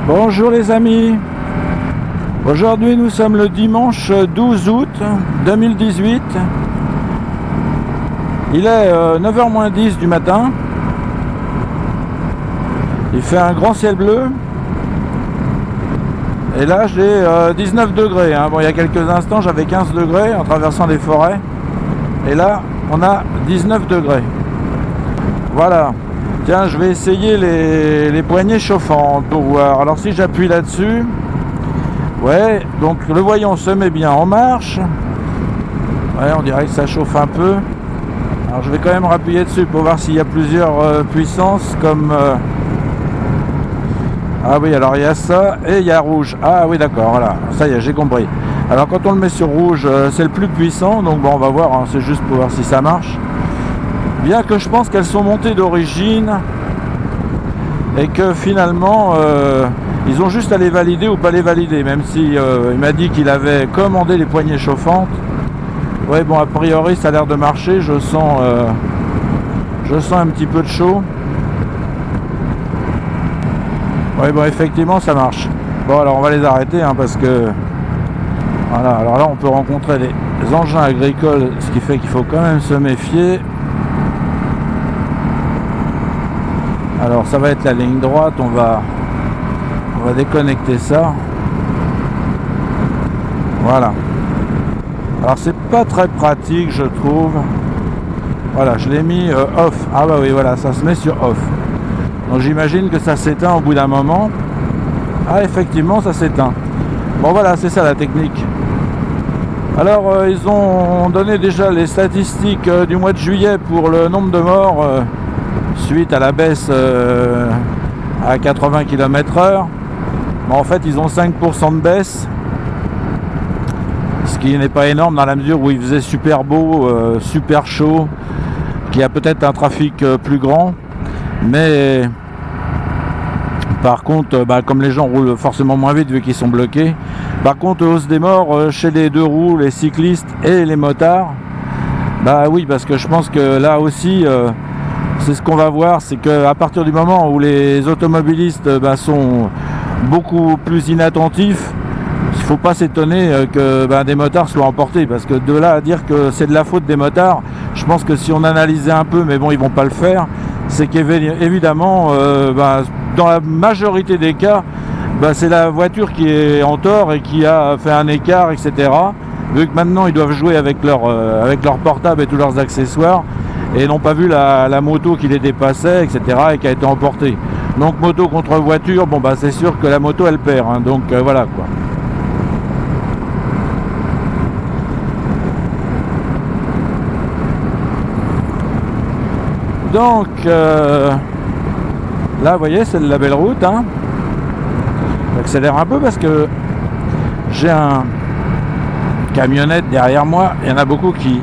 Bonjour les amis. Aujourd'hui nous sommes le dimanche 12 août 2018. Il est 9h moins 10 du matin. Il fait un grand ciel bleu. Et là j'ai 19 degrés. Bon, il y a quelques instants j'avais 15 degrés en traversant des forêts. Et là on a 19 degrés. Voilà. Tiens, je vais essayer les poignées chauffantes pour voir. Alors si j'appuie là-dessus, ouais, donc le voyant se met bien en marche. Ouais, on dirait que ça chauffe un peu. Alors je vais quand même appuyer dessus pour voir s'il y a plusieurs puissances comme... Ah oui, alors il y a ça et il y a rouge. Ah oui, d'accord, voilà, ça y est, j'ai compris. Alors quand on le met sur rouge, c'est le plus puissant. Donc bon, on va voir, c'est juste pour voir si ça marche. Bien que je pense qu'elles sont montées d'origine et que finalement ils ont juste à les valider ou pas les valider, même si il m'a dit qu'il avait commandé les poignées chauffantes. Ouais, bon, a priori ça a l'air de marcher. Je sens un petit peu de chaud. Ouais, bon, effectivement ça marche. Bon, alors on va les arrêter parce que voilà, alors là on peut rencontrer des engins agricoles, ce qui fait qu'il faut quand même se méfier. Alors ça va être la ligne droite, on va déconnecter ça. Voilà. Alors c'est pas très pratique je trouve. Voilà, je l'ai mis off. Ah bah oui, voilà, ça se met sur off. Donc j'imagine que ça s'éteint au bout d'un moment. Ah, effectivement ça s'éteint. Bon voilà, c'est ça la technique. Alors ils ont donné déjà les statistiques du mois de juillet pour le nombre de morts suite à la baisse à 80 km/h. Bon, en fait ils ont 5% de baisse, ce qui n'est pas énorme dans la mesure où il faisait super beau, super chaud, qu'il y a peut-être un trafic plus grand, mais par contre comme les gens roulent forcément moins vite vu qu'ils sont bloqués, par contre hausse des morts chez les deux roues, les cyclistes et les motards. Bah oui, parce que je pense que là aussi c'est ce qu'on va voir, c'est qu'à partir du moment où les automobilistes sont beaucoup plus inattentifs, il ne faut pas s'étonner que des motards soient emportés, parce que de là à dire que c'est de la faute des motards, je pense que si on analysait un peu, mais bon ils vont pas le faire, c'est qu'évidemment dans la majorité des cas, c'est la voiture qui est en tort et qui a fait un écart, etc. Vu que maintenant ils doivent jouer avec leur portable et tous leurs accessoires, et n'ont pas vu la moto qui les dépassait, etc. et qui a été emportée. Donc moto contre voiture, c'est sûr que la moto elle perd, donc voilà quoi. Donc là vous voyez, c'est de la belle route, J'accélère un peu parce que j'ai un camionnette derrière moi, il y en a beaucoup qui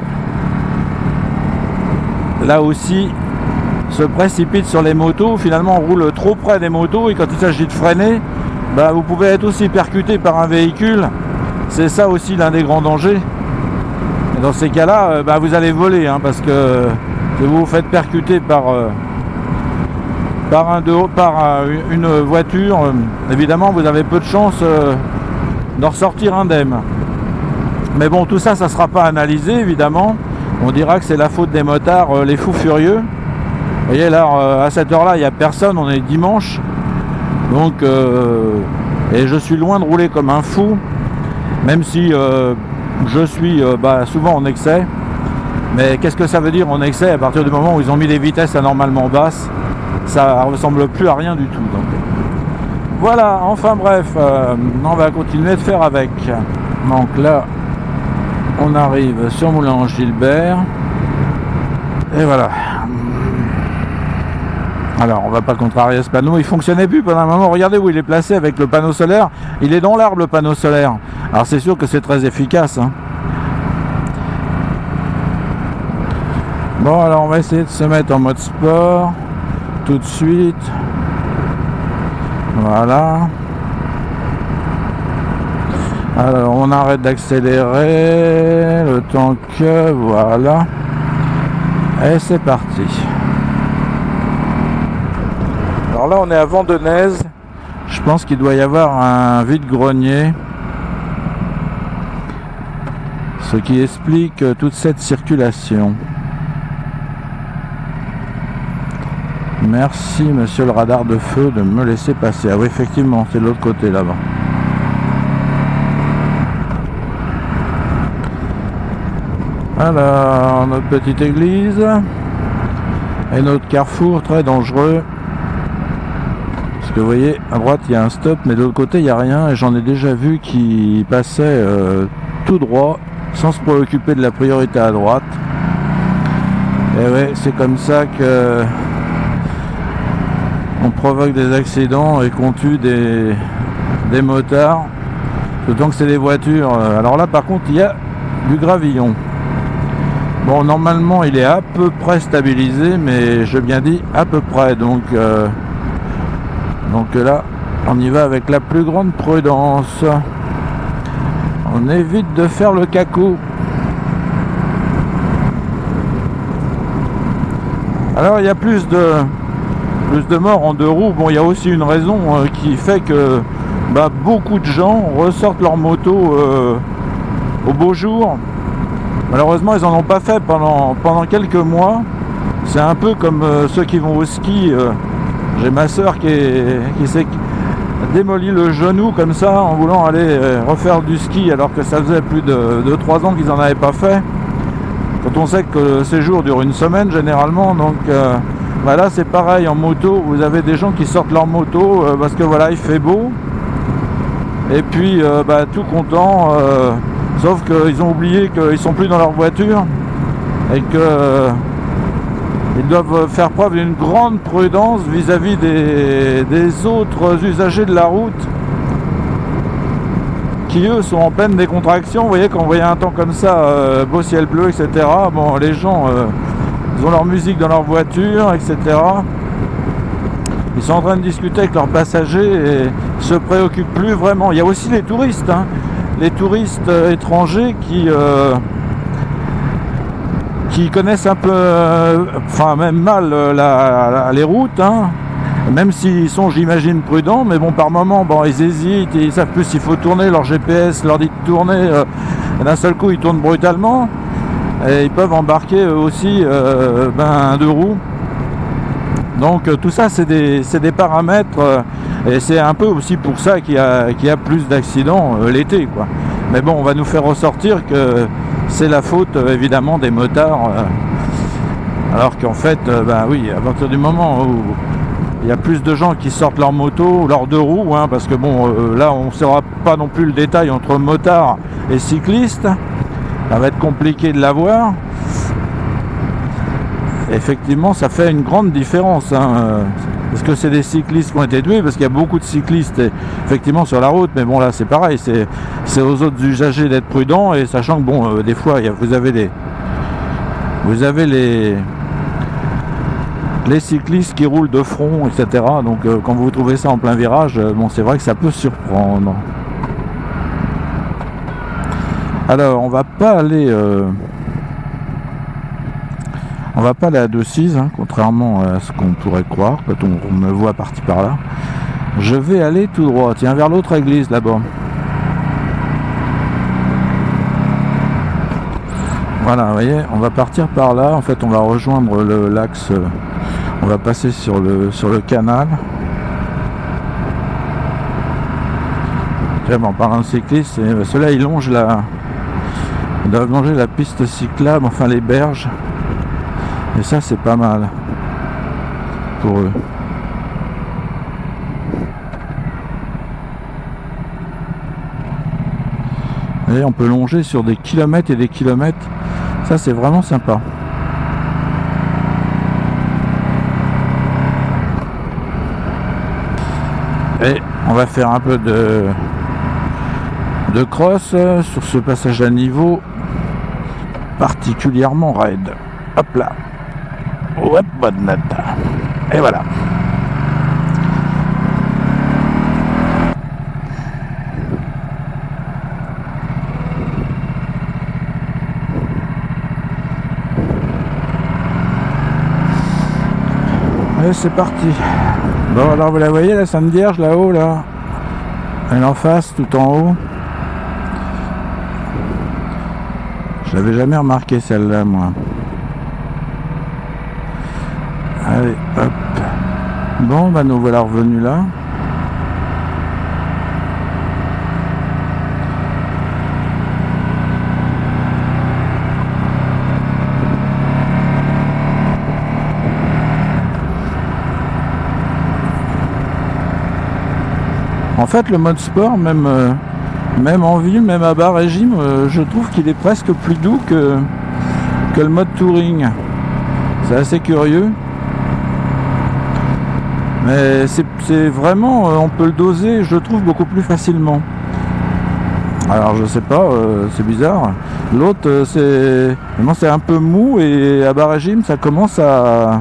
là aussi se précipitent sur les motos. Finalement on roule trop près des motos et quand il s'agit de freiner, vous pouvez être aussi percuté par un véhicule. C'est ça aussi l'un des grands dangers. Et dans ces cas là vous allez voler, parce que si vous vous faites percuter par une voiture, évidemment vous avez peu de chance d'en ressortir indemne. Mais bon, tout ça sera pas analysé évidemment. On dira que c'est la faute des motards, les fous furieux. Vous voyez là, à cette heure-là, il n'y a personne, on est dimanche. Donc, et je suis loin de rouler comme un fou, même si je suis souvent en excès. Mais qu'est-ce que ça veut dire en excès? À partir du moment où ils ont mis les vitesses anormalement basses, ça ressemble plus à rien du tout. Donc. Voilà, enfin bref, on va continuer de faire avec. Donc là, on arrive sur Moulin-Gilbert. Et voilà. Alors, on va pas contrarier ce panneau. Il fonctionnait plus pendant un moment. Regardez où il est placé avec le panneau solaire. Il est dans l'arbre, le panneau solaire. Alors, c'est sûr que c'est très efficace. Bon, alors, on va essayer de se mettre en mode sport. Tout de suite. Voilà. Alors on arrête d'accélérer le temps que voilà et c'est parti. Alors là on est à Vandenaise. Je pense qu'il doit y avoir un vide-grenier, ce qui explique toute cette circulation. Merci monsieur le radar de feu de me laisser passer. Ah oui, effectivement, c'est de l'autre côté là-bas. Alors, notre petite église et notre carrefour très dangereux. Parce que vous voyez, à droite il y a un stop, mais de l'autre côté il n'y a rien. Et j'en ai déjà vu qui passaient tout droit, sans se préoccuper de la priorité à droite. Et ouais, c'est comme ça que on provoque des accidents et qu'on tue des motards. D'autant que c'est des voitures. Alors là par contre il y a du gravillon. Bon, normalement il est à peu près stabilisé, mais je bien dis à peu près. Donc là on y va avec la plus grande prudence. On évite de faire le caco. Alors il y a plus de morts en deux roues. Bon, il y a aussi une raison qui fait que beaucoup de gens ressortent leur moto au beau jour. Malheureusement, ils n'en ont pas fait pendant quelques mois. C'est un peu comme ceux qui vont au ski. J'ai ma soeur qui s'est démoli le genou comme ça en voulant aller refaire du ski alors que ça faisait plus de 3 ans qu'ils n'en avaient pas fait. Quand on sait que le séjour dure une semaine généralement, donc là c'est pareil en moto. Vous avez des gens qui sortent leur moto parce que voilà, il fait beau. Et puis tout content. Sauf qu'ils ont oublié qu'ils sont plus dans leur voiture et que ils doivent faire preuve d'une grande prudence vis-à-vis des autres usagers de la route qui eux sont en pleine décontraction. Vous voyez, quand vous voyez un temps comme ça, beau ciel bleu, etc. Bon, les gens ils ont leur musique dans leur voiture, etc. Ils sont en train de discuter avec leurs passagers et se préoccupent plus vraiment. Il y a aussi les touristes, hein. Les touristes étrangers qui connaissent un peu, même mal les routes, hein, même s'ils sont, j'imagine, prudents, mais bon, par moment, ils hésitent, ils savent plus s'il faut tourner, leur GPS leur dit de tourner, d'un seul coup, ils tournent brutalement, et ils peuvent embarquer eux aussi un deux roues. Donc tout ça, c'est des paramètres, et c'est un peu aussi pour ça qu'il y a plus d'accidents l'été, quoi. Mais bon, on va nous faire ressortir que c'est la faute évidemment des motards, alors qu'en fait, oui, à partir du moment où il y a plus de gens qui sortent leur moto, leurs deux roues, hein, parce que bon, là on ne saura pas non plus le détail entre motards et cyclistes, ça va être compliqué de l'avoir. Effectivement, ça fait une grande différence, hein. Est-ce que c'est des cyclistes qui ont été tués? Parce qu'il y a beaucoup de cyclistes effectivement sur la route, mais bon là c'est pareil, c'est aux autres usagers d'être prudents, et sachant que bon, des fois vous avez les cyclistes qui roulent de front, etc. Donc quand vous trouvez ça en plein virage, c'est vrai que ça peut surprendre. Alors on va pas aller à 2-6, hein, contrairement à ce qu'on pourrait croire quand on me voit parti par là. Je vais aller tout droit, tiens, vers l'autre église là-bas. Voilà, vous voyez, on va partir par là. En fait, on va rejoindre l'axe. On va passer sur le canal. Tiens, en parlant de cyclistes, ceux-là, ils doivent longer la piste cyclable, enfin les berges. Et ça, c'est pas mal pour eux. Et on peut longer sur des kilomètres et des kilomètres. Ça, c'est vraiment sympa. Et on va faire un peu de cross sur ce passage à niveau particulièrement raide. Hop là. Ouais, bonne note. Et voilà. Et c'est parti. Bon, alors vous la voyez la Sainte Vierge là-haut là. Elle en face, tout en haut. Je l'avais jamais remarqué celle-là, moi. Allez, hop. Bon, bah nous voilà revenus là. En fait, le mode sport, même en ville, même à bas régime, je trouve qu'il est presque plus doux que le mode touring. C'est assez curieux. Mais c'est vraiment, on peut le doser, je trouve, beaucoup plus facilement. Alors, je sais pas, c'est bizarre. L'autre, c'est un peu mou et à bas régime, ça commence à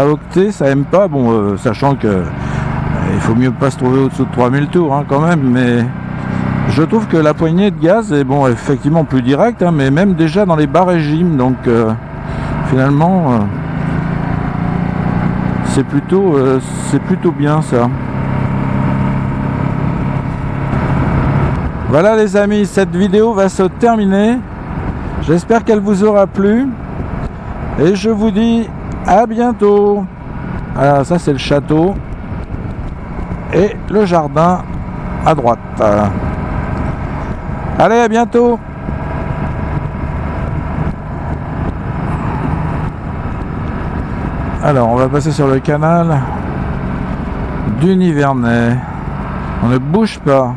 octer, ça aime pas. Bon, sachant que il faut mieux pas se trouver au-dessous de 3000 tours hein, quand même, mais je trouve que la poignée de gaz est bon, effectivement plus directe, hein, mais même déjà dans les bas régimes, donc finalement c'est plutôt bien ça. Voilà les amis, cette vidéo va se terminer. J'espère qu'elle vous aura plu et je vous dis à bientôt. Alors ça c'est le château et le jardin à droite. Allez, à bientôt. Alors on va passer sur le canal du Nivernais. On ne bouge pas.